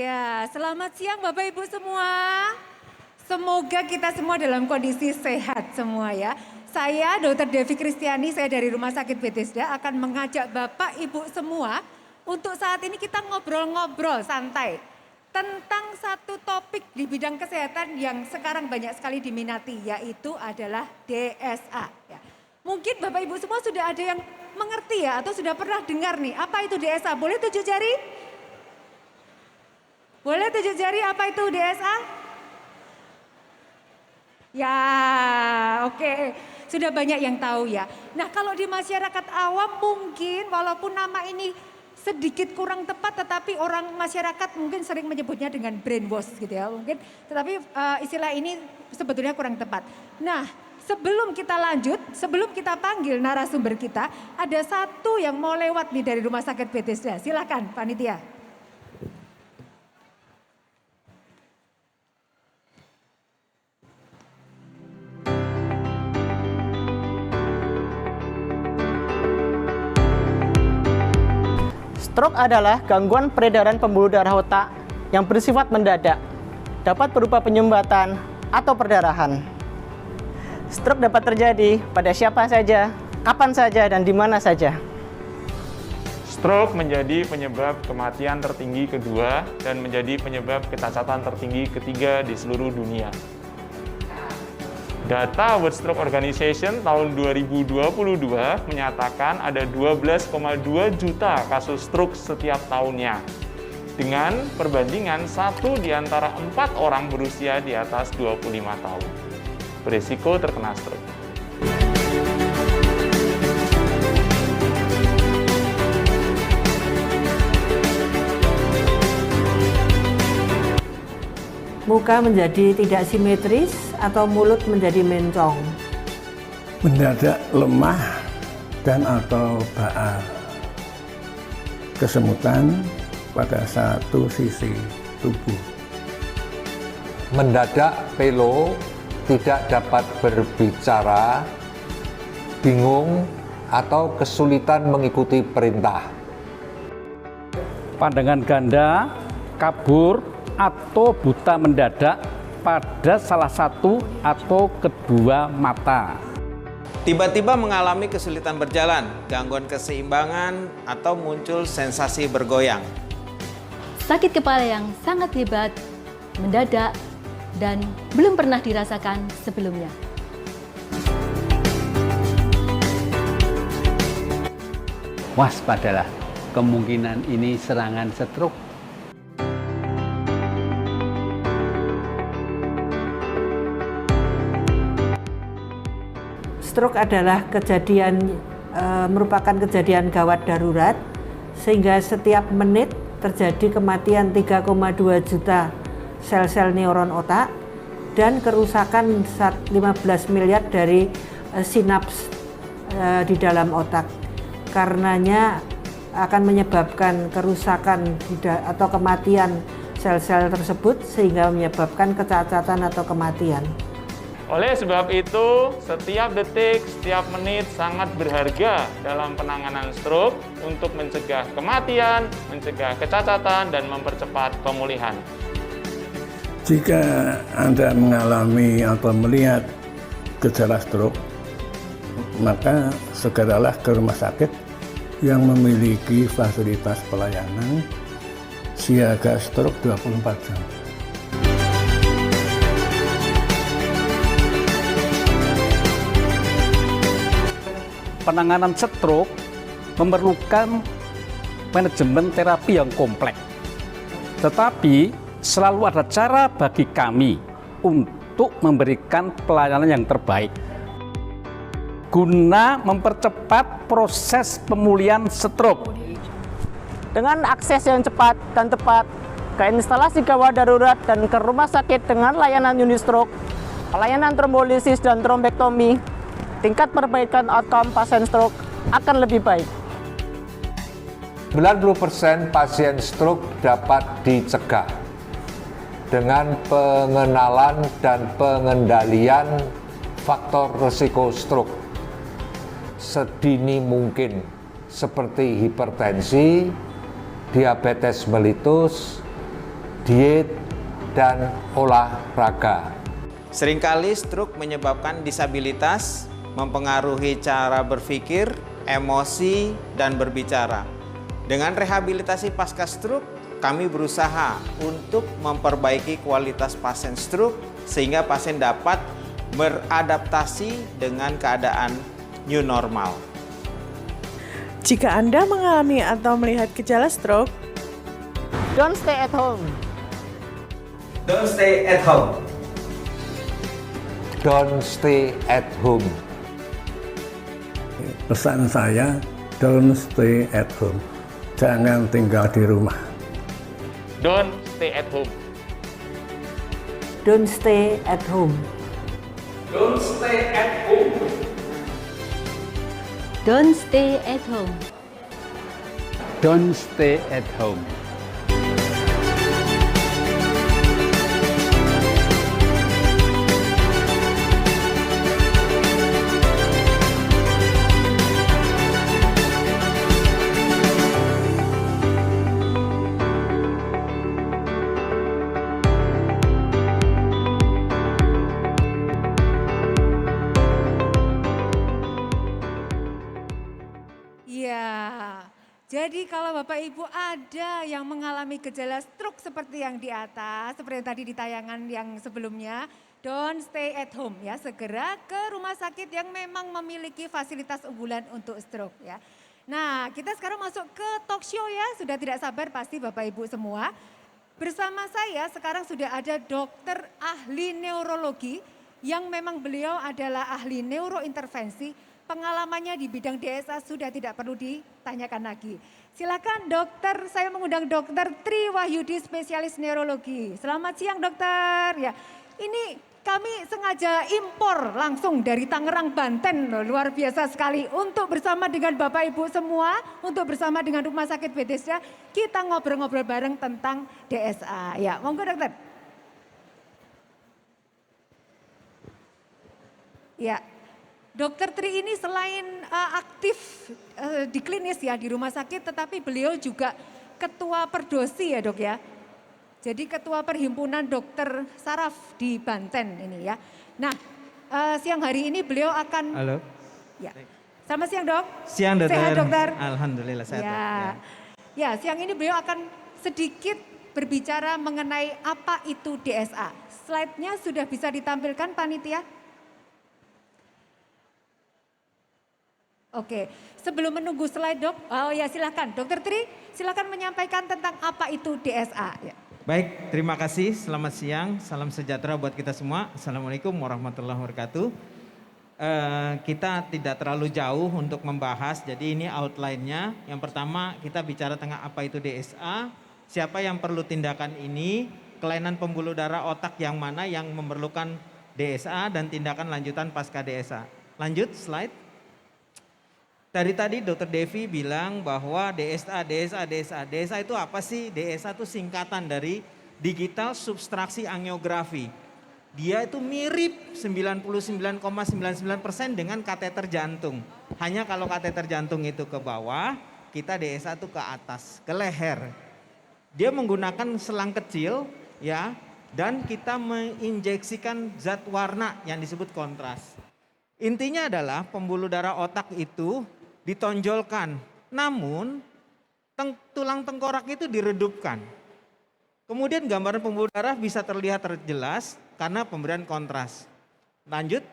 Ya, selamat siang Bapak Ibu semua. Semoga kita semua dalam kondisi sehat semua ya. Saya Dr. Devi Kristiani, saya dari Rumah Sakit Bethesda akan mengajak Bapak Ibu semua untuk saat ini kita ngobrol-ngobrol santai tentang satu topik di bidang kesehatan yang sekarang banyak sekali diminati, yaitu adalah DSA. Ya. Mungkin Bapak Ibu semua sudah ada yang mengerti ya atau sudah pernah dengar nih, apa itu DSA? Boleh tunjuk jari? Boleh tunjuk jari apa itu DSA? Ya, oke. Sudah banyak yang tahu ya. Nah, kalau di masyarakat awam mungkin walaupun nama ini sedikit kurang tepat, tetapi orang masyarakat mungkin sering menyebutnya dengan brainwash gitu ya. Mungkin, tetapi istilah ini sebetulnya kurang tepat. Nah, sebelum kita lanjut, sebelum kita panggil narasumber kita, ada satu yang mau lewat nih dari Rumah Sakit Bethesda. Silakan, panitia. Stroke adalah gangguan peredaran pembuluh darah otak yang bersifat mendadak, dapat berupa penyumbatan atau perdarahan. Stroke dapat terjadi pada siapa saja, kapan saja, dan di mana saja. Stroke menjadi penyebab kematian tertinggi kedua dan menjadi penyebab kecacatan tertinggi ketiga di seluruh dunia. Data World Stroke Organization tahun 2022 menyatakan ada 12,2 juta kasus stroke setiap tahunnya. Dengan perbandingan 1 di antara 4 orang berusia di atas 25 tahun. Berisiko terkena stroke. Muka menjadi tidak simetris atau mulut menjadi mencong. Mendadak lemah dan atau baal. Kesemutan pada satu sisi tubuh. Mendadak pelo, tidak dapat berbicara, bingung atau kesulitan mengikuti perintah. Pandangan ganda, kabur, atau buta mendadak pada salah satu atau kedua mata. Tiba-tiba mengalami kesulitan berjalan, gangguan keseimbangan, atau muncul sensasi bergoyang. Sakit kepala yang sangat hebat, mendadak, dan belum pernah dirasakan sebelumnya. Waspadalah, kemungkinan ini serangan stroke. Stroke adalah merupakan kejadian gawat darurat, sehingga setiap menit terjadi kematian 3,2 juta sel-sel neuron otak dan kerusakan 15 miliar dari sinaps di dalam otak. Karenanya akan menyebabkan kerusakan atau kematian sel-sel tersebut sehingga menyebabkan kecacatan atau kematian. Oleh sebab itu, setiap detik, setiap menit sangat berharga dalam penanganan stroke untuk mencegah kematian, mencegah kecacatan, dan mempercepat pemulihan. Jika Anda mengalami atau melihat gejala stroke, maka segeralah ke rumah sakit yang memiliki fasilitas pelayanan siaga stroke 24 jam. Penanganan stroke memerlukan manajemen terapi yang kompleks. Tetapi selalu ada cara bagi kami untuk memberikan pelayanan yang terbaik guna mempercepat proses pemulihan stroke. Dengan akses yang cepat dan tepat ke instalasi gawat darurat dan ke rumah sakit dengan layanan unit stroke, pelayanan trombolisis dan trombektomi, tingkat perbaikan outcome pasien stroke akan lebih baik. 90% pasien stroke dapat dicegah dengan pengenalan dan pengendalian faktor risiko stroke sedini mungkin, seperti hipertensi, diabetes mellitus, diet, dan olahraga. Seringkali stroke menyebabkan disabilitas, mempengaruhi cara berpikir, emosi, dan berbicara. Dengan rehabilitasi pasca stroke, kami berusaha untuk memperbaiki kualitas pasien stroke sehingga pasien dapat beradaptasi dengan keadaan new normal. Jika Anda mengalami atau melihat gejala stroke, Don't stay at home. Don't stay at home. Don't stay at home. Pesan saya, don't stay at home. Jangan tinggal di rumah. Don't stay at home. Don't stay at home. Don't stay at home. Don't stay at home. Don't stay at home. Jadi kalau Bapak Ibu ada yang mengalami gejala stroke seperti yang di atas, seperti yang tadi di tayangan yang sebelumnya, don't stay at home ya, segera ke rumah sakit yang memang memiliki fasilitas unggulan untuk stroke ya. Nah, kita sekarang masuk ke talk show ya, sudah tidak sabar pasti Bapak Ibu semua. Bersama saya sekarang sudah ada dokter ahli neurologi yang memang beliau adalah ahli neurointervensi. Pengalamannya di bidang DSA sudah tidak perlu ditanyakan lagi. Silakan dokter, saya mengundang dokter Tri Wahyudi, spesialis neurologi. Selamat siang dokter. Ya, ini kami sengaja impor langsung dari Tangerang, Banten loh, luar biasa sekali. Untuk bersama dengan Bapak Ibu semua, untuk bersama dengan Rumah Sakit Bethesda, kita ngobrol-ngobrol bareng tentang DSA. Ya, monggo dokter. Ya. Dokter Tri ini selain aktif di klinis ya di rumah sakit, tetapi beliau juga ketua Perdosi ya dok ya. Jadi ketua Perhimpunan Dokter Saraf di Banten ini ya. Nah siang hari ini beliau akan. Halo. Ya. Selamat siang dok. Siang dokter. Sehat dokter. Alhamdulillah sehat. Ya. Ya siang ini beliau akan sedikit berbicara mengenai apa itu DSA. Slide-nya sudah bisa ditampilkan panitia. Oke, sebelum menunggu slide dok, oh ya silakan dokter Tri, silakan menyampaikan tentang apa itu DSA. Ya. Baik, terima kasih, selamat siang, salam sejahtera buat kita semua. Assalamualaikum warahmatullahi wabarakatuh. Kita tidak terlalu jauh untuk membahas, jadi ini outline-nya. Yang pertama kita bicara tentang apa itu DSA, siapa yang perlu tindakan ini, kelainan pembuluh darah otak yang mana yang memerlukan DSA dan tindakan lanjutan pasca DSA. Lanjut slide. Tadi Dr. Devi bilang bahwa DSA itu apa sih? DSA itu singkatan dari digital substraksi angiografi. Dia itu mirip 99,99% dengan kateter jantung. Hanya kalau kateter jantung itu ke bawah, kita DSA itu ke atas, ke leher. Dia menggunakan selang kecil ya, dan kita menginjeksikan zat warna yang disebut kontras. Intinya adalah pembuluh darah otak itu ditonjolkan, namun tulang tengkorak itu diredupkan. Kemudian gambaran pembuluh darah bisa terlihat terjelas karena pemberian kontras. Lanjut,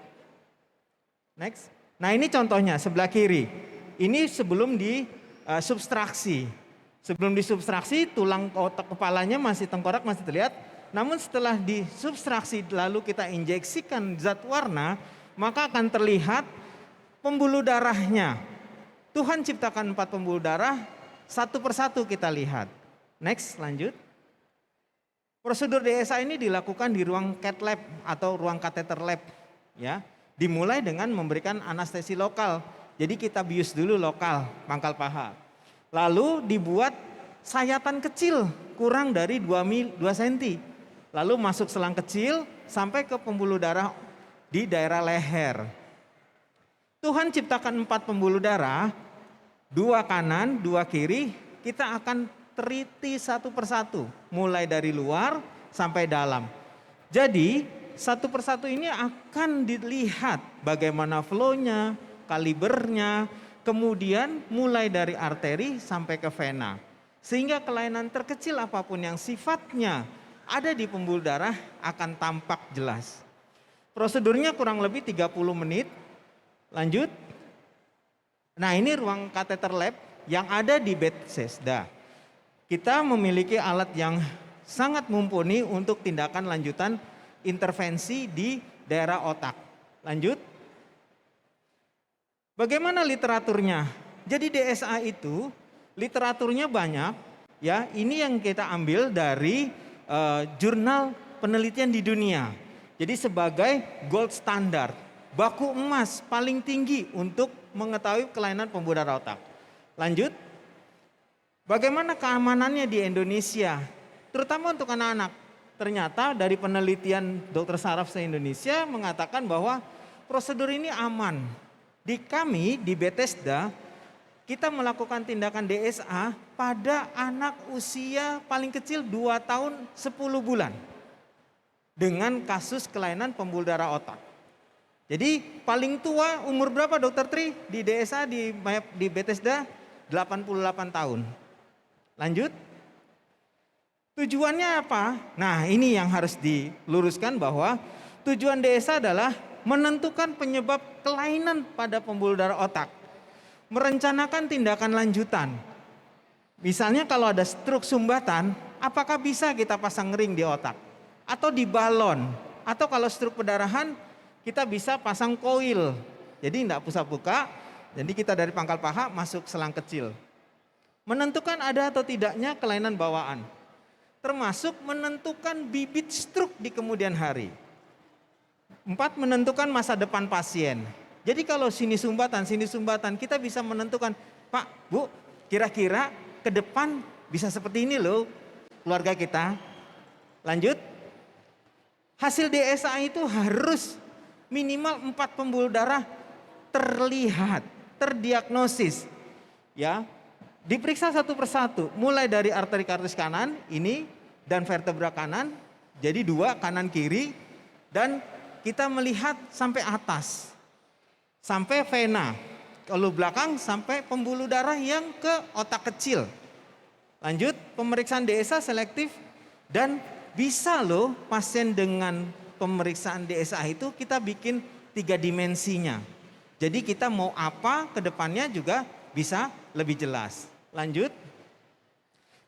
next. Nah ini contohnya sebelah kiri. Ini sebelum disubstraksi. Sebelum disubstraksi tulang otak kepalanya masih tengkorak masih terlihat. Namun setelah disubstraksi lalu kita injeksikan zat warna, maka akan terlihat pembuluh darahnya. Tuhan ciptakan 4 pembuluh darah, satu persatu kita lihat. Next, lanjut. Prosedur DSA ini dilakukan di ruang cath lab atau ruang kateter lab. Ya, dimulai dengan memberikan anestesi lokal. Jadi kita bius dulu lokal, pangkal paha. Lalu dibuat sayatan kecil, kurang dari 2 cm. Lalu masuk selang kecil sampai ke pembuluh darah di daerah leher. Tuhan ciptakan 4 pembuluh darah, 2 kanan, 2 kiri, kita akan teliti satu persatu, mulai dari luar sampai dalam. Jadi satu persatu ini akan dilihat bagaimana flow-nya, kalibernya, kemudian mulai dari arteri sampai ke vena. Sehingga kelainan terkecil apapun yang sifatnya ada di pembuluh darah akan tampak jelas. Prosedurnya kurang lebih 30 menit. Lanjut. Nah, ini ruang kateter lab yang ada di Bethesda. Kita memiliki alat yang sangat mumpuni untuk tindakan lanjutan intervensi di daerah otak. Lanjut. Bagaimana literaturnya? Jadi DSA itu literaturnya banyak, ya. Ini yang kita ambil dari jurnal penelitian di dunia. Jadi sebagai gold standard, baku emas paling tinggi untuk mengetahui kelainan pembuluh darah otak. Lanjut. Bagaimana keamanannya di Indonesia, terutama untuk anak-anak? Ternyata dari penelitian dokter saraf se-Indonesia mengatakan bahwa prosedur ini aman. Di kami, di Bethesda, kita melakukan tindakan DSA pada anak usia paling kecil 2 tahun 10 bulan. Dengan kasus kelainan pembuluh darah otak. Jadi paling tua umur berapa Dokter Tri di DSA di Bethesda? 88 tahun. Lanjut. Tujuannya apa? Nah, ini yang harus diluruskan bahwa tujuan DSA adalah menentukan penyebab kelainan pada pembuluh darah otak. Merencanakan tindakan lanjutan. Misalnya kalau ada stroke sumbatan, apakah bisa kita pasang ring di otak? Atau di balon? Atau kalau stroke perdarahan, kita bisa pasang koil. Jadi tidak pusat-buka, jadi kita dari pangkal paha masuk selang kecil. Menentukan ada atau tidaknya kelainan bawaan. Termasuk menentukan bibit stroke di kemudian hari. 4, menentukan masa depan pasien. Jadi kalau sini sumbatan, kita bisa menentukan, Pak, Bu, kira-kira ke depan bisa seperti ini loh keluarga kita. Lanjut. Hasil DSA itu harus minimal 4 pembuluh darah terlihat, terdiagnosis. Ya, diperiksa satu persatu, mulai dari arteri kartis kanan ini dan vertebra kanan, jadi 2 kanan kiri, dan kita melihat sampai atas, sampai vena, kalau belakang sampai pembuluh darah yang ke otak kecil. Lanjut, pemeriksaan DSA selektif, dan bisa loh pasien dengan pemeriksaan DSA itu kita bikin 3 dimensinya. Jadi kita mau apa ke depannya juga bisa lebih jelas. Lanjut.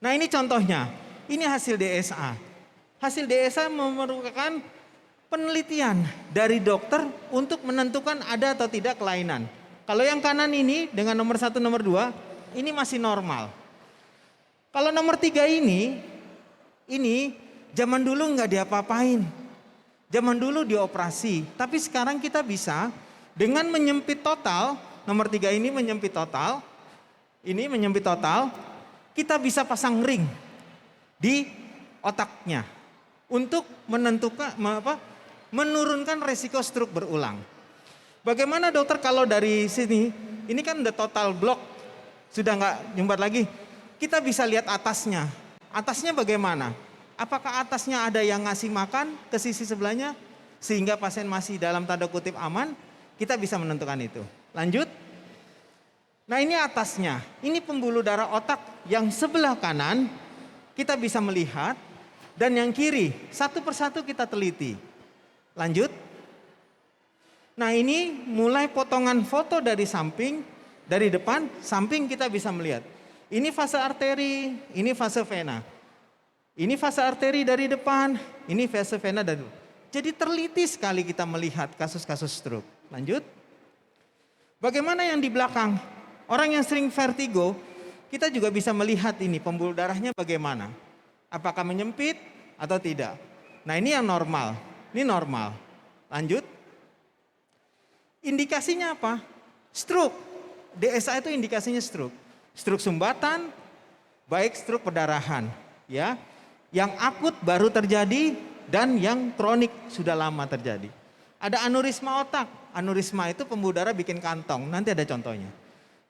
Nah, ini contohnya. Ini hasil DSA. Hasil DSA memerlukan penelitian dari dokter untuk menentukan ada atau tidak kelainan. Kalau yang kanan ini dengan nomor 1, nomor 2, ini masih normal. Kalau nomor 3 ini zaman dulu nggak diapa-apain. Zaman dulu dioperasi, tapi sekarang kita bisa dengan menyempit total, nomor 3 ini menyempit total, ini menyempit total, kita bisa pasang ring di otaknya untuk menurunkan resiko stroke berulang. Bagaimana dokter kalau dari sini, ini kan udah total block, sudah nggak nyumbat lagi, kita bisa lihat atasnya. Atasnya bagaimana? Apakah atasnya ada yang ngasih makan ke sisi sebelahnya sehingga pasien masih dalam tanda kutip aman? Kita bisa menentukan itu. Lanjut. Nah, ini atasnya. Ini pembuluh darah otak yang sebelah kanan kita bisa melihat, dan yang kiri satu persatu kita teliti. Lanjut. Nah, ini mulai potongan foto dari samping, dari depan, samping kita bisa melihat. Ini fase arteri, ini fase vena. Ini fase arteri dari depan, ini fase vena dari depan. Jadi teliti sekali kita melihat kasus-kasus stroke. Lanjut. Bagaimana yang di belakang? Orang yang sering vertigo, kita juga bisa melihat ini pembuluh darahnya bagaimana. Apakah menyempit atau tidak. Nah, ini yang normal. Ini normal. Lanjut. Indikasinya apa? Stroke. DSA itu indikasinya stroke. Stroke sumbatan, baik stroke perdarahan. Ya, yang akut baru terjadi dan yang kronik sudah lama terjadi. Ada aneurisma otak. Aneurisma itu pembuluh darah bikin kantong. Nanti ada contohnya.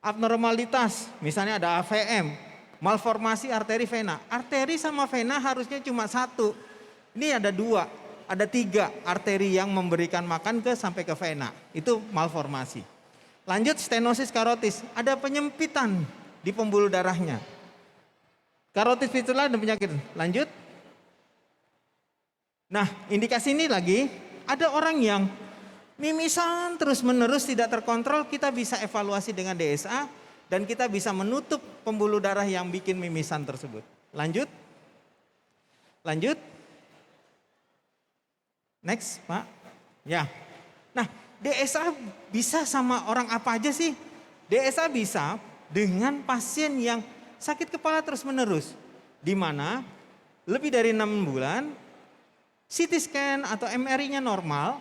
Abnormalitas, misalnya ada AVM, malformasi arteri vena. Arteri sama vena harusnya cuma satu. Ini ada dua, ada tiga arteri yang memberikan makan sampai ke vena. Itu malformasi. Lanjut stenosis karotis, ada penyempitan di pembuluh darahnya. Karotis fistula dan penyakit. Lanjut. Nah, indikasi ini lagi, ada orang yang mimisan terus menerus tidak terkontrol, kita bisa evaluasi dengan DSA dan kita bisa menutup pembuluh darah yang bikin mimisan tersebut. Lanjut. Lanjut. Next, Pak. Ya. Nah, DSA bisa sama orang apa aja sih? DSA bisa dengan pasien yang sakit kepala terus menerus, di mana lebih dari 6 bulan, CT scan atau MRI-nya normal.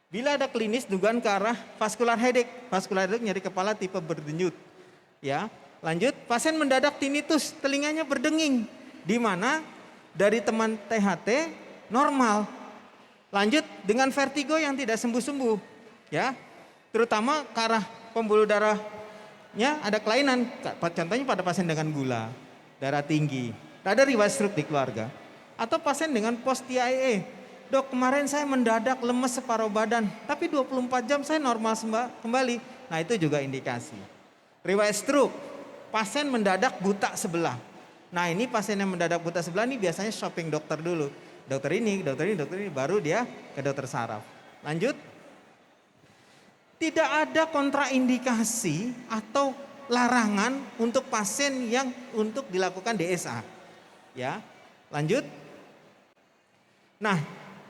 Bila ada klinis dugaan ke arah vascular headache nyeri kepala tipe berdenyut. Ya, lanjut, pasien mendadak tinnitus, telinganya berdenging, di mana dari teman THT normal. Lanjut dengan vertigo yang tidak sembuh-sembuh, ya, terutama ke arah pembuluh darahnya ada kelainan. Contohnya pada pasien dengan gula, darah tinggi, ada riwayat stroke di keluarga, atau pasien dengan post TIA. Dok, kemarin saya mendadak lemes separuh badan, tapi 24 jam saya normal kembali. Nah, itu juga indikasi. Riwayat stroke, pasien mendadak buta sebelah. Nah, ini pasien yang mendadak buta sebelah ini biasanya shopping dokter dulu. Dokter ini, baru dia ke dokter saraf. Lanjut. Tidak ada kontraindikasi atau larangan untuk pasien yang untuk dilakukan DSA. Ya, lanjut. Nah,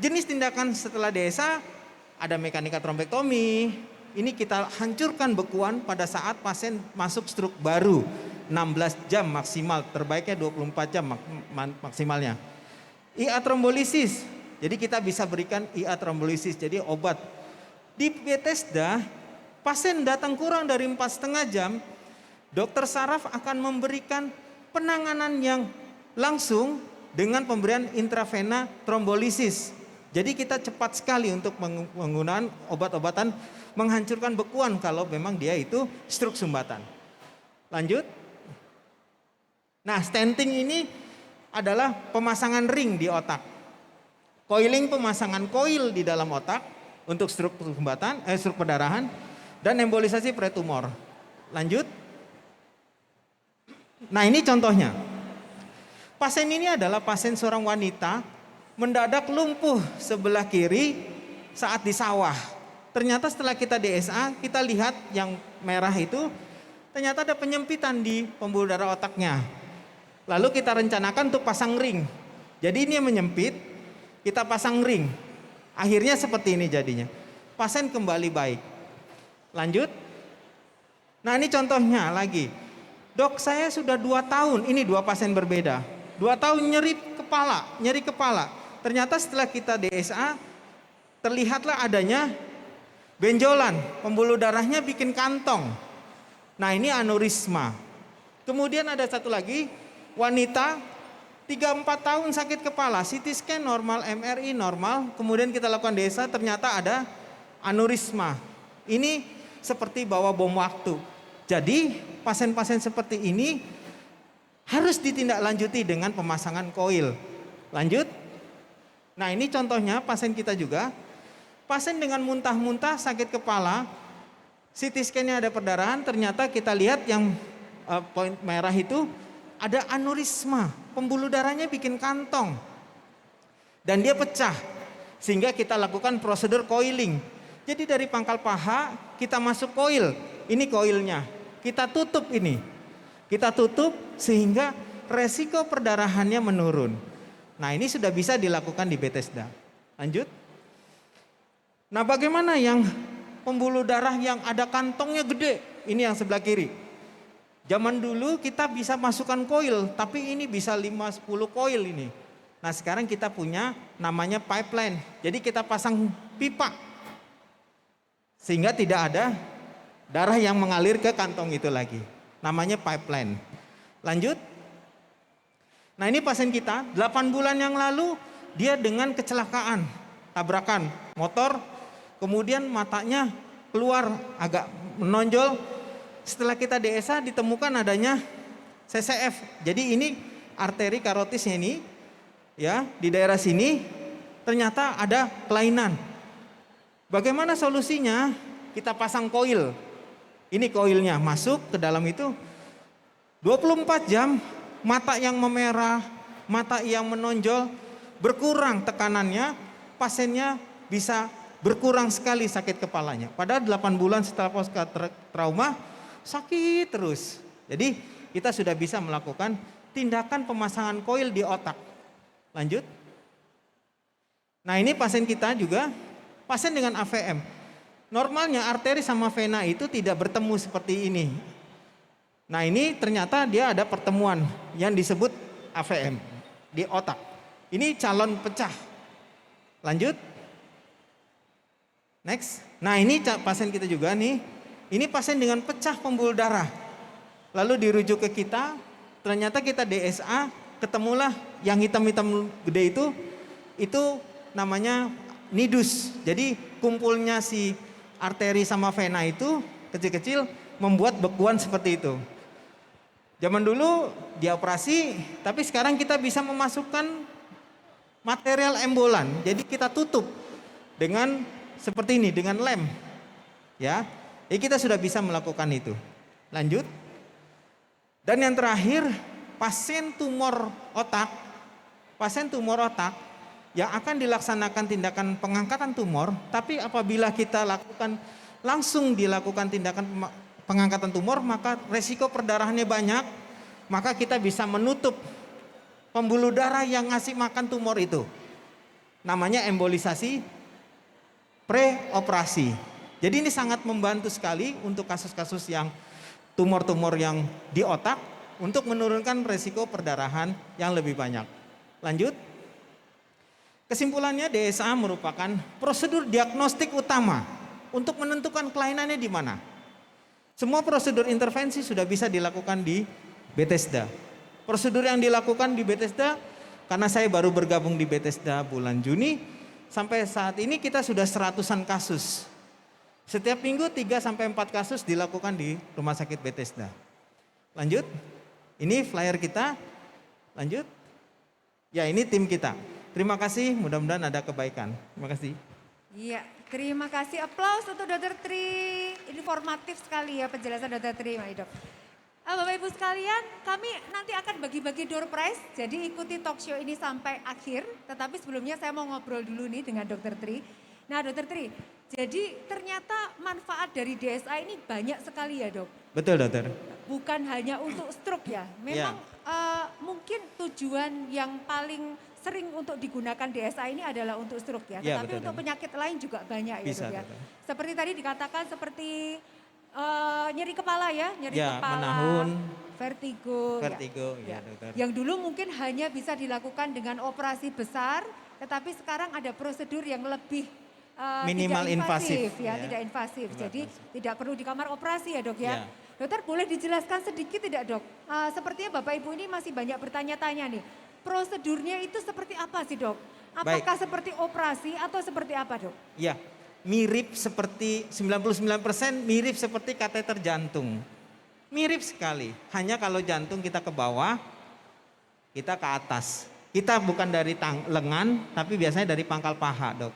jenis tindakan setelah DSA ada mekanika trombektomi. Ini kita hancurkan bekuan pada saat pasien masuk stroke baru. 16 jam maksimal, terbaiknya 24 jam maksimalnya. IA trombolisis, jadi kita bisa berikan IA trombolisis, jadi obat. Di Bethesda, pasien datang kurang dari 4,5 jam, dokter saraf akan memberikan penanganan yang langsung dengan pemberian intravena trombolisis. Jadi kita cepat sekali untuk penggunaan obat-obatan menghancurkan bekuan kalau memang dia itu stroke sumbatan. Lanjut. Nah, stenting ini adalah pemasangan ring di otak. Coiling, pemasangan koil di dalam otak untuk stroke sumbatan, stroke perdarahan, dan embolisasi pretumor. Lanjut. Nah, ini contohnya. Pasien ini adalah pasien seorang wanita mendadak lumpuh sebelah kiri saat di sawah. Ternyata setelah kita DSA, kita lihat yang merah itu ternyata ada penyempitan di pembuluh darah otaknya. Lalu kita rencanakan untuk pasang ring. Jadi ini yang menyempit, kita pasang ring. Akhirnya seperti ini jadinya. Pasien kembali baik. Lanjut. Nah, ini contohnya lagi. Dok, saya sudah 2 tahun, ini 2 pasien berbeda. 2 tahun nyeri kepala. Ternyata setelah kita DSA, terlihatlah adanya benjolan. Pembuluh darahnya bikin kantong. Nah, ini aneurisma. Kemudian ada satu lagi, wanita 3-4 tahun sakit kepala, CT scan normal, MRI normal, kemudian kita lakukan DSA, ternyata ada aneurisma. Ini seperti bawa bom waktu. Jadi pasien-pasien seperti ini harus ditindaklanjuti dengan pemasangan koil. Lanjut. Nah, ini contohnya pasien kita juga. Pasien dengan muntah-muntah sakit kepala, CT scan-nya ada perdarahan, ternyata kita lihat yang poin merah itu ada aneurisma, pembuluh darahnya bikin kantong dan dia pecah, sehingga kita lakukan prosedur coiling. Jadi dari pangkal paha kita masuk koil, ini koilnya, kita tutup ini, kita tutup sehingga resiko perdarahannya menurun. Nah, ini sudah bisa dilakukan di Bethesda. Lanjut. Nah, bagaimana yang pembuluh darah yang ada kantongnya gede, ini yang sebelah kiri. Zaman dulu kita bisa masukkan koil, tapi ini bisa 5-10 koil ini. Nah, sekarang kita punya namanya pipeline. Jadi kita pasang pipa. Sehingga tidak ada darah yang mengalir ke kantong itu lagi. Namanya pipeline. Lanjut. Nah, ini pasien kita 8 bulan yang lalu dia dengan kecelakaan, tabrakan motor, kemudian matanya keluar agak menonjol. Setelah kita DSA ditemukan adanya CCF. Jadi ini arteri karotisnya ini, ya di daerah sini ternyata ada kelainan. Bagaimana solusinya? Kita pasang koil. Ini koilnya masuk ke dalam itu 24 jam, mata yang memerah, mata yang menonjol, berkurang tekanannya, pasiennya bisa berkurang sekali sakit kepalanya. Padahal 8 bulan setelah pasca trauma, sakit terus. Jadi kita sudah bisa melakukan tindakan pemasangan koil di otak. Lanjut. Nah ini pasien kita juga, pasien dengan AVM. Normalnya arteri sama vena itu tidak bertemu seperti ini. Nah ini ternyata dia ada pertemuan yang disebut AVM di otak. Ini calon pecah. Lanjut. Next. Nah ini pasien kita juga nih. Ini pasien dengan pecah pembuluh darah. Lalu dirujuk ke kita. Ternyata kita DSA, ketemulah yang hitam-hitam gede itu namanya nidus. Jadi kumpulnya si arteri sama vena itu kecil-kecil membuat bekuan seperti itu. Zaman dulu dioperasi, tapi sekarang kita bisa memasukkan material embolan. Jadi kita tutup dengan seperti ini, dengan lem. Ya, jadi kita sudah bisa melakukan itu. Lanjut. Dan yang terakhir, pasien tumor otak yang akan dilaksanakan tindakan pengangkatan tumor, tapi apabila kita langsung dilakukan tindakan pengangkatan tumor, maka resiko perdarahannya banyak, maka kita bisa menutup pembuluh darah yang ngasih makan tumor itu. Namanya embolisasi preoperasi. Jadi ini sangat membantu sekali untuk kasus-kasus yang tumor-tumor yang di otak untuk menurunkan resiko perdarahan yang lebih banyak. Lanjut. Kesimpulannya DSA merupakan prosedur diagnostik utama untuk menentukan kelainannya di mana. Semua prosedur intervensi sudah bisa dilakukan di Bethesda. Prosedur yang dilakukan di Bethesda, karena saya baru bergabung di Bethesda bulan Juni, sampai saat ini kita sudah 100-an kasus. Setiap minggu 3-4 kasus dilakukan di Rumah Sakit Bethesda. Lanjut. Ini flyer kita. Lanjut. Ya ini tim kita. Terima kasih, mudah-mudahan ada kebaikan. Terima kasih. Iya, terima kasih. Aplaus untuk Dr. Tri. Informatif sekali ya penjelasan Dr. Tri, Dok. Bapak Ibu sekalian, kami nanti akan bagi-bagi door prize. Jadi ikuti talk show ini sampai akhir. Tetapi sebelumnya saya mau ngobrol dulu nih dengan Dr. Tri. Nah Dr. Tri, jadi ternyata manfaat dari DSA ini banyak sekali ya Dok? Betul dokter. Bukan hanya untuk stroke ya. Memang mungkin tujuan yang paling sering untuk digunakan DSA ini adalah untuk stroke ya. Ya, tetapi betul, untuk penyakit lain juga banyak ya bisa, Dok ya. betul. Seperti tadi dikatakan seperti nyeri kepala ya, nyeri kepala, menahun, vertigo ya dokter. Yang dulu mungkin hanya bisa dilakukan dengan operasi besar, tetapi sekarang ada prosedur yang lebih minimal tidak invasif ya, tidak invasif. Jadi tidak perlu di kamar operasi ya Dok ya. Dokter boleh dijelaskan sedikit tidak Dok? Sepertinya Bapak Ibu ini masih banyak bertanya-tanya nih. Prosedurnya itu seperti apa sih Dok? Apakah seperti operasi atau seperti apa Dok? Ya, mirip seperti 99% mirip seperti kateter jantung. Mirip sekali. Hanya kalau jantung kita ke bawah, kita ke atas. Kita bukan dari lengan, tapi biasanya dari pangkal paha Dok.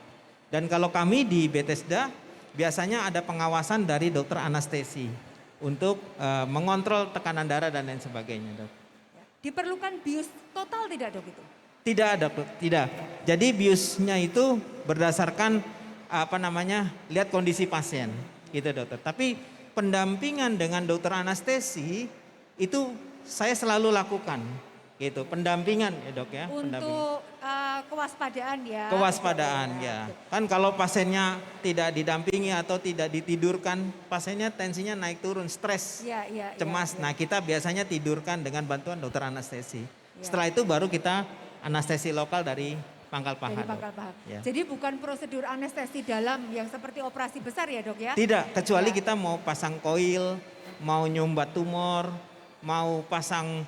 Dan kalau kami di Bethesda, biasanya ada pengawasan dari dokter anestesi untuk mengontrol tekanan darah dan lain sebagainya Dok. Diperlukan bius total tidak Dok itu? Tidak Dok, tidak. Jadi biusnya itu berdasarkan lihat kondisi pasien gitu dokter. Tapi pendampingan dengan dokter anestesi itu saya selalu lakukan gitu, pendampingan ya Dok ya. Untuk kewaspadaan ya. Kewaspadaan ya. Kan kalau pasiennya tidak didampingi atau tidak ditidurkan, pasiennya tensinya naik turun, stres, cemas. Nah kita biasanya tidurkan dengan bantuan dokter anestesi. Setelah itu baru kita anestesi lokal dari pangkal paha. Dari pangkal paha. Ya. Jadi bukan prosedur anestesi dalam yang seperti operasi besar ya Dok ya? Tidak, kecuali kita mau pasang koil, mau nyumbat tumor, mau pasang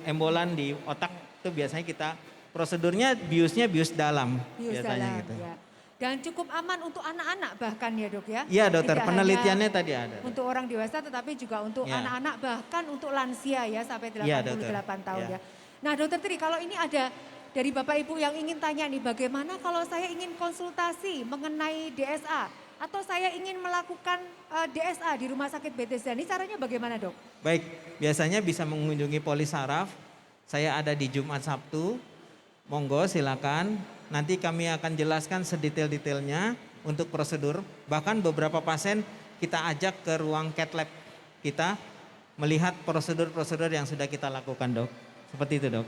embolan di otak, itu biasanya kita prosedurnya biusnya bius dalam. Bius biasanya dalam, gitu. ya. dan cukup aman untuk anak-anak bahkan ya dok ya. Iya dokter, Tidak penelitiannya hanya tadi ada. untuk orang dewasa tetapi juga untuk Ya. anak-anak bahkan untuk lansia ya sampai 88 Iya, dokter. tahun Ya. ya. Nah dokter Tri, kalau ini ada dari Bapak Ibu yang ingin tanya nih, bagaimana kalau saya ingin konsultasi mengenai DSA atau saya ingin melakukan DSA di Rumah Sakit Bethesda, ini caranya bagaimana dok? Baik, biasanya bisa mengunjungi Polisaraf. Saya ada di Jumat Sabtu. Monggo silakan. Nanti kami akan jelaskan sedetail-detailnya untuk prosedur. Bahkan beberapa pasien kita ajak ke ruang cath lab kita melihat prosedur-prosedur yang sudah kita lakukan dok. Seperti itu dok.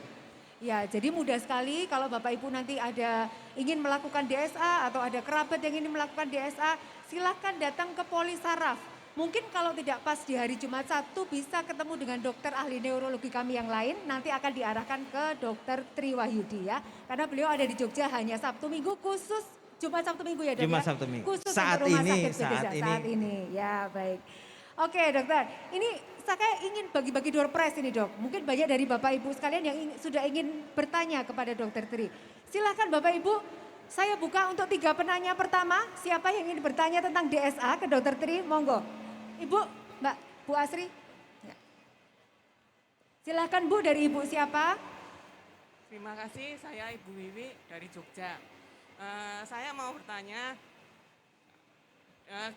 Ya, jadi mudah sekali kalau Bapak Ibu nanti ada ingin melakukan DSA atau ada kerabat yang ingin melakukan DSA, silakan datang ke Polisaraf. Mungkin kalau tidak pas di hari Jumat Sabtu bisa ketemu dengan dokter ahli neurologi kami yang lain, nanti akan diarahkan ke Dokter Tri Wahyudi ya. Karena beliau ada di Jogja hanya Sabtu Minggu khusus, Jumat Sabtu Minggu ya dok Jumat ya? Sabtu Minggu. Khusus Saat untuk Rumah ini, Sakit Bethesda, saat ini. Ya baik. Oke dokter, ini saya ingin bagi-bagi door prize ini dok. Mungkin banyak dari Bapak Ibu sekalian yang sudah ingin bertanya kepada Dokter Tri. Silahkan Bapak Ibu, saya buka untuk 3 penanya pertama. Siapa yang ingin bertanya tentang DSA ke Dokter Tri, monggo. Ibu, Mbak, Bu Asri. Ya. Silahkan Bu, dari Ibu siapa? Terima kasih, saya Ibu Wiwi dari Jogja. Saya mau bertanya,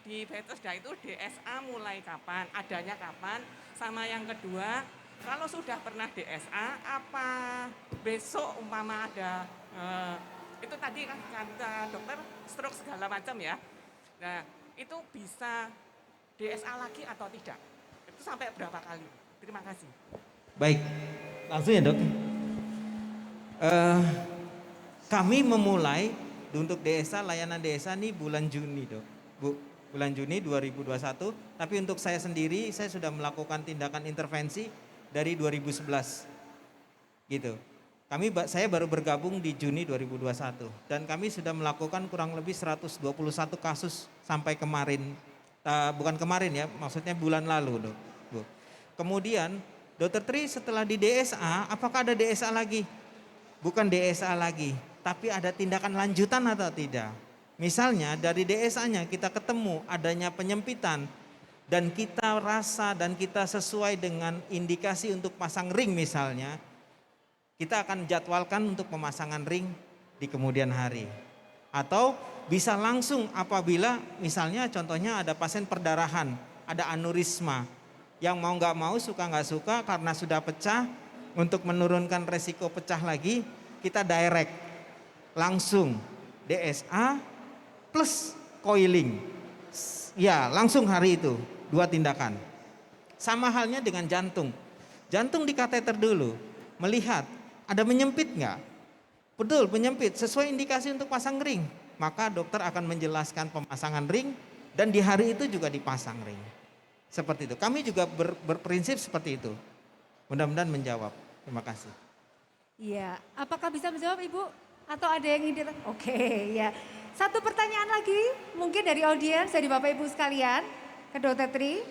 di Bethesda itu DSA mulai kapan, adanya kapan? Sama yang kedua, kalau sudah pernah DSA, apa besok umpama ada, itu tadi kan kata dokter stroke segala macam ya. Nah itu bisa DSA lagi atau tidak? Itu sampai berapa kali? Terima kasih. Baik, langsung ya dok. Kami memulai untuk DSA, layanan DSA ini bulan Juni dok. Bu, bulan Juni 2021. Tapi untuk saya sendiri, saya sudah melakukan tindakan intervensi dari 2011. Gitu. Saya baru bergabung di Juni 2021. Dan kami sudah melakukan kurang lebih 121 kasus sampai kemarin. Bukan kemarin ya, maksudnya bulan lalu dok. Bu. Kemudian Dokter Tri setelah di DSA, apakah ada DSA lagi? Bukan DSA lagi, tapi ada tindakan lanjutan atau tidak? Misalnya dari DSA-nya kita ketemu adanya penyempitan dan kita rasa dan kita sesuai dengan indikasi untuk pasang ring misalnya, kita akan jadwalkan untuk pemasangan ring di kemudian hari. Atau bisa langsung apabila misalnya contohnya ada pasien perdarahan, ada aneurisma, yang mau nggak mau suka nggak suka karena sudah pecah, untuk menurunkan resiko pecah lagi kita direct langsung DSA plus coiling. Ya langsung hari itu 2 tindakan. Sama halnya dengan jantung. Jantung di kateter dulu, melihat ada menyempit nggak? Betul, menyempit sesuai indikasi untuk pasang ring. Maka dokter akan menjelaskan pemasangan ring dan di hari itu juga dipasang ring. Seperti itu. Kami juga berprinsip seperti itu. Mudah-mudahan menjawab. Terima kasih. Iya, apakah bisa menjawab Ibu? Atau ada yang ingin Oke, ya. Satu pertanyaan lagi, mungkin dari audiens, dari Bapak Ibu sekalian, ke Dokter Tri.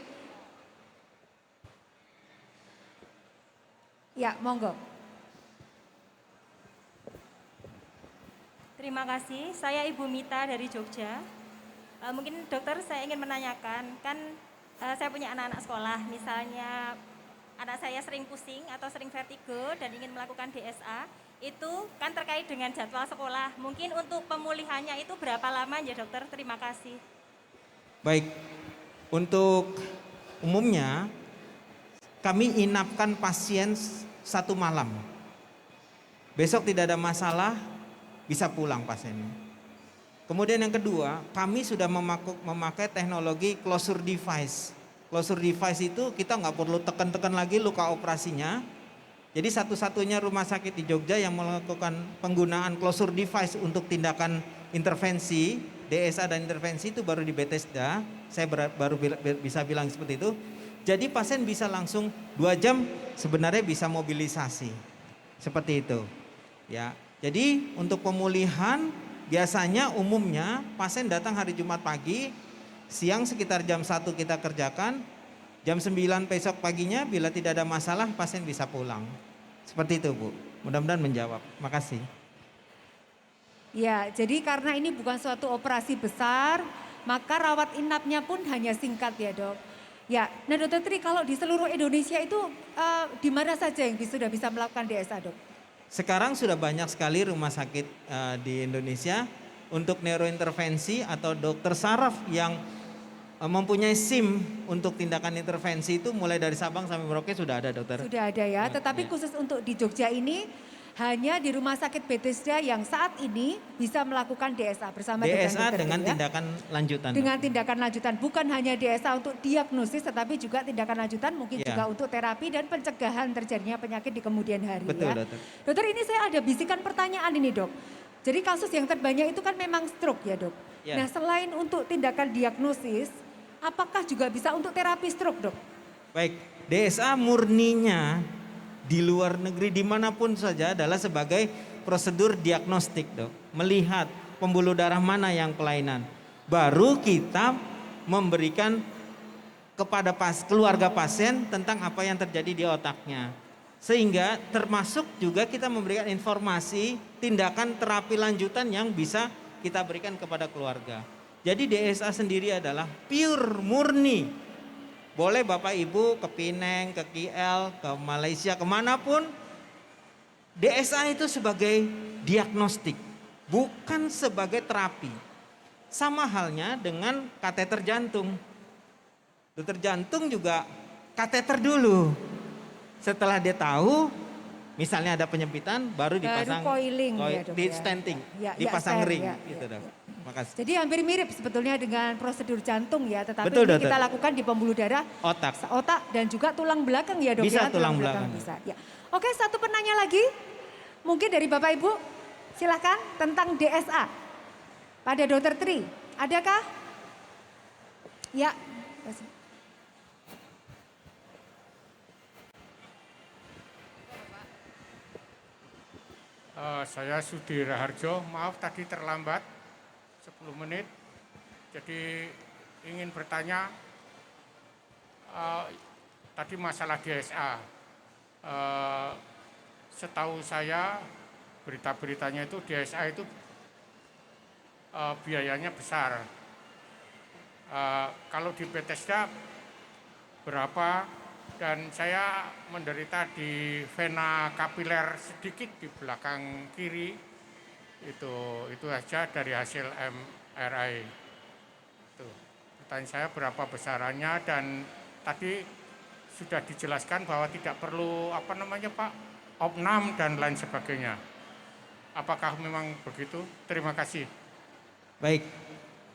Ya, monggo. Terima kasih, saya Ibu Mita dari Jogja. Mungkin dokter saya ingin menanyakan, kan saya punya anak-anak sekolah, misalnya anak saya sering pusing atau sering vertigo dan ingin melakukan DSA, itu kan terkait dengan jadwal sekolah. Mungkin untuk pemulihannya itu berapa lama ya dokter? Terima kasih. Baik, untuk umumnya kami inapkan pasien 1 malam. Besok tidak ada masalah, bisa pulang pasiennya. Kemudian yang kedua, kami sudah memakai teknologi closure device. Closure device itu kita nggak perlu tekan-tekan lagi luka operasinya. Jadi satu-satunya rumah sakit di Jogja yang melakukan penggunaan closure device untuk tindakan intervensi, DSA dan intervensi itu baru di Bethesda. Saya baru bisa bilang seperti itu. Jadi pasien bisa langsung 2 jam sebenarnya bisa mobilisasi. Seperti itu. Ya. Jadi untuk pemulihan biasanya umumnya pasien datang hari Jumat pagi, siang sekitar jam 1 kita kerjakan, jam 9 besok paginya bila tidak ada masalah pasien bisa pulang. Seperti itu Bu, mudah-mudahan menjawab. Makasih. Ya, jadi karena ini bukan suatu operasi besar, maka rawat inapnya pun hanya singkat ya dok. Ya, nah dokter Tri kalau di seluruh Indonesia itu di mana saja yang sudah bisa melakukan DSA dok? Sekarang sudah banyak sekali rumah sakit di Indonesia untuk neurointervensi atau dokter saraf yang mempunyai SIM untuk tindakan intervensi itu mulai dari Sabang sampai Merauke sudah ada dokter. Sudah ada ya, tetapi khusus untuk di Jogja ini hanya di Rumah Sakit Bethesda yang saat ini bisa melakukan DSA bersama DSA dengan tindakan lanjutan. Dengan tindakan lanjutan, bukan hanya DSA untuk diagnosis tetapi juga tindakan lanjutan mungkin juga untuk terapi dan pencegahan terjadinya penyakit di kemudian hari. Betul, ya. dokter. Dokter, ini saya ada bisikan pertanyaan ini dok. Jadi kasus yang terbanyak itu kan memang stroke ya dok. Ya. Nah selain untuk tindakan diagnosis, apakah juga bisa untuk terapi stroke dok? Baik, DSA murninya di luar negeri dimanapun saja adalah sebagai prosedur diagnostik dok. Melihat pembuluh darah mana yang kelainan. Baru kita memberikan kepada keluarga pasien tentang apa yang terjadi di otaknya. Sehingga termasuk juga kita memberikan informasi tindakan terapi lanjutan yang bisa kita berikan kepada keluarga. Jadi DSA sendiri adalah pure murni. Boleh Bapak Ibu ke Pineng, ke KL, ke Malaysia, kemanapun. DSA itu sebagai diagnostik, bukan sebagai terapi. Sama halnya dengan kateter jantung. Dokter jantung juga kateter dulu. Setelah dia tahu, misalnya ada penyempitan, baru dipasang coiling ya, dok, di ya. stenting, Ya, dipasang ring, ya, gitu dok. Makasih. Jadi hampir mirip sebetulnya dengan prosedur jantung ya, tetapi Betul, ini dokter. kita lakukan di pembuluh darah, otak dan juga tulang belakang ya dok. Bisa ya, tulang belakang. bisa. Ya. Oke, satu penanya lagi, mungkin dari Bapak Ibu, silahkan tentang DSA. Pada Dokter Tri, adakah? Ya. Saya Sudi Raharjo, maaf tadi terlambat 10 menit. Jadi ingin bertanya, tadi masalah DSA. Setahu saya berita-beritanya itu DSA itu biayanya besar. Kalau di Bethesda berapa? Dan saya menderita di vena kapiler sedikit di belakang kiri. Itu saja dari hasil MRI. Itu. Pertanyaan saya berapa besarannya, dan tadi sudah dijelaskan bahwa tidak perlu opnam dan lain sebagainya. Apakah memang begitu? Terima kasih. Baik,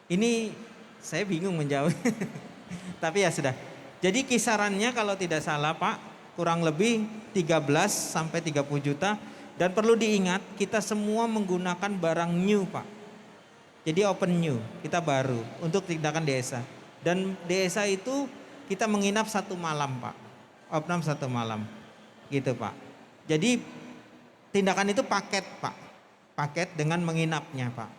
ini saya bingung menjawab. Tapi ya sudah. Jadi kisarannya kalau tidak salah Pak, kurang lebih 13 sampai 30 juta. Dan perlu diingat, kita semua menggunakan barang new Pak. Jadi open new, kita baru untuk tindakan DSA. Dan DSA itu kita menginap 1 malam Pak. Opnam 1 malam, gitu Pak. Jadi tindakan itu paket Pak. Paket dengan menginapnya Pak.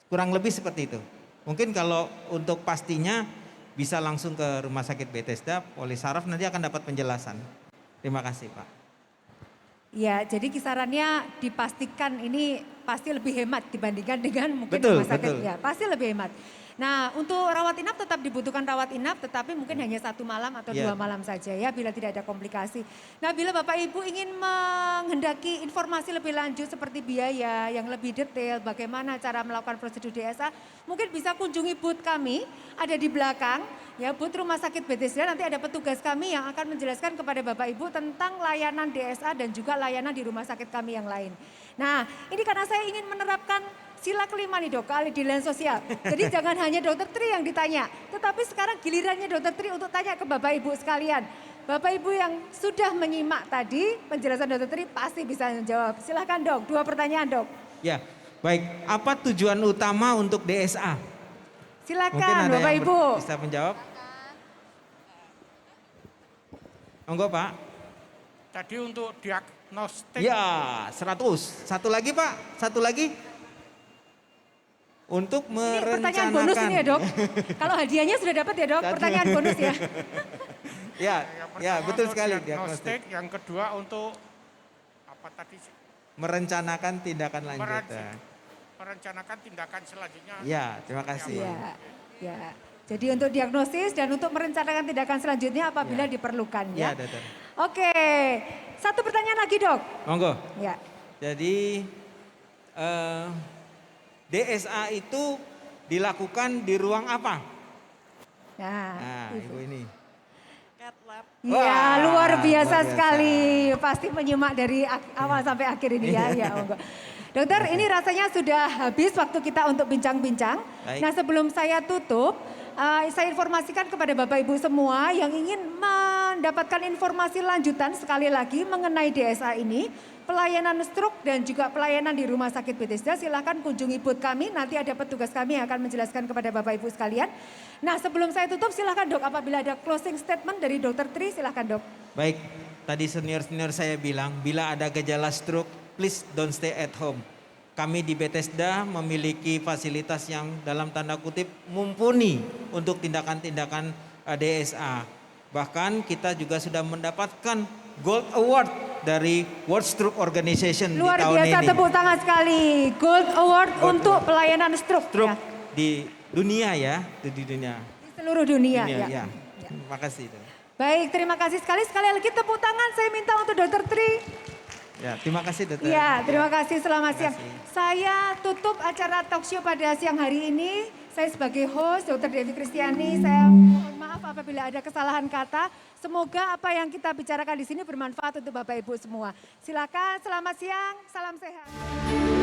Kurang lebih seperti itu. Mungkin kalau untuk pastinya bisa langsung ke Rumah Sakit Bethesda, Polisaraf nanti akan dapat penjelasan. Terima kasih Pak. Ya, jadi kisarannya dipastikan ini pasti lebih hemat dibandingkan dengan mungkin Betul, rumah sakit. betul. Ya, pasti lebih hemat. Nah, untuk rawat inap tetap dibutuhkan rawat inap, tetapi mungkin hanya 1 malam atau 2 malam saja ya, bila tidak ada komplikasi. Nah, bila Bapak Ibu ingin menghendaki informasi lebih lanjut seperti biaya yang lebih detail, bagaimana cara melakukan prosedur DSA, mungkin bisa kunjungi booth kami, ada di belakang, ya booth Rumah Sakit Bethesda. Nanti ada petugas kami yang akan menjelaskan kepada Bapak Ibu tentang layanan DSA dan juga layanan di rumah sakit kami yang lain. Nah, ini karena saya ingin menerapkan sila kelima nih dok, keadilan sosial. Jadi jangan hanya Dokter Tri yang ditanya, tetapi sekarang gilirannya Dokter Tri untuk tanya ke Bapak Ibu sekalian. Bapak Ibu yang sudah menyimak tadi penjelasan Dokter Tri pasti bisa menjawab. Silahkan dok, 2 pertanyaan dok. Ya, baik. Apa tujuan utama untuk DSA? Silakan Mungkin ada Bapak yang Ibu. bisa menjawab. Monggo Pak. Tadi untuk diagnostik. Ya, 100. Satu lagi Pak, satu lagi. Untuk Ini merencanakan. pertanyaan bonus ini ya dok. Kalau hadiahnya sudah dapat ya dok, pertanyaan bonus ya. Ya, betul sekali Diagnostik. Yang kedua untuk apa tadi? Merencanakan tindakan lanjutan. merencanakan tindakan selanjutnya. Ya, terima kasih. Ya, ya. Jadi untuk diagnosis dan untuk merencanakan tindakan selanjutnya apabila diperlukan Ya, ya. dokter. Oke, satu pertanyaan lagi dok. Monggo. Ya. Jadi DSA itu dilakukan di ruang apa? Nah, Ibu ini. Ya, luar biasa luar biasa. sekali. Pasti menyimak dari awal sampai akhir ini ya. Ya, monggo. Dokter, ini rasanya sudah habis waktu kita untuk bincang-bincang. Baik. Nah, sebelum saya tutup, saya informasikan kepada Bapak Ibu semua yang ingin mendapatkan informasi lanjutan sekali lagi mengenai DSA ini, pelayanan stroke dan juga pelayanan di Rumah Sakit Bethesda, silahkan kunjungi booth kami, nanti ada petugas kami yang akan menjelaskan kepada Bapak Ibu sekalian. Nah, sebelum saya tutup silahkan dok, apabila ada closing statement dari Dokter Tri, silahkan dok. Baik, tadi senior-senior saya bilang, bila ada gejala stroke, please don't stay at home. Kami di Bethesda memiliki fasilitas yang dalam tanda kutip mumpuni untuk tindakan-tindakan DSA. Bahkan kita juga sudah mendapatkan Gold Award dari World Stroke Organization Luar di tahun biasa, ini. tepuk tangan sekali. Gold Award untuk pelayanan stroke. Stroke Ya. di dunia ya, di dunia. Di seluruh dunia. Dunia, Ya. ya. Terima kasih. Baik, terima kasih sekali. Sekali lagi tepuk tangan saya minta untuk Dokter Tri. Ya, terima kasih dokter. Ya, terima kasih, selamat siang. kasih. Saya tutup acara talk show pada siang hari ini. Saya sebagai host, Dr. Devi Kristiani, saya mohon maaf apabila ada kesalahan kata. Semoga apa yang kita bicarakan di sini bermanfaat untuk Bapak Ibu semua. Silakan, selamat siang, salam sehat.